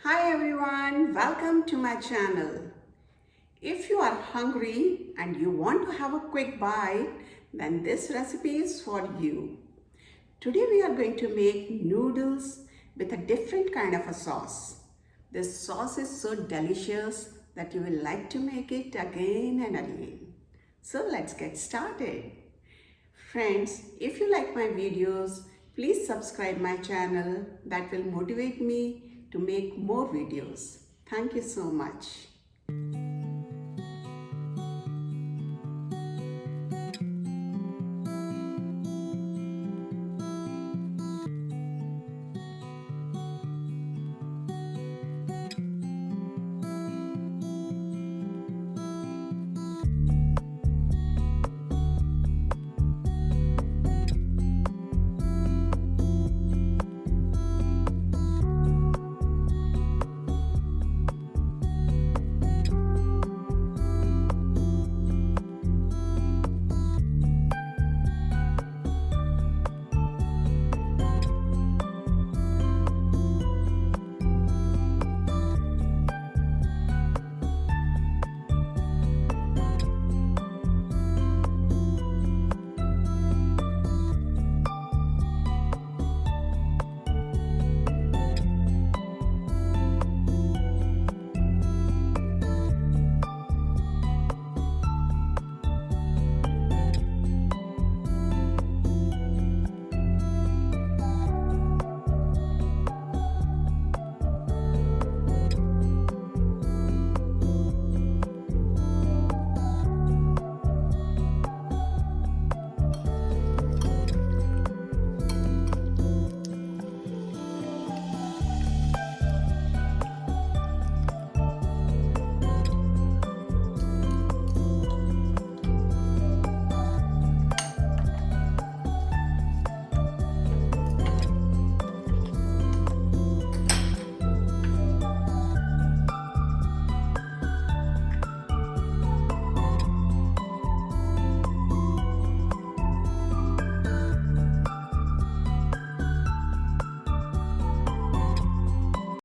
Hi everyone, welcome to my channel. If you are hungry and you want to have a quick bite, then this recipe is for you. Today we are going to make noodles with a different kind of a sauce. This sauce is so delicious that you will like to make it again and again. So let's get started. Friends, if you like my videos, please subscribe my channel. That will motivate me to make more videos. Thank you so much.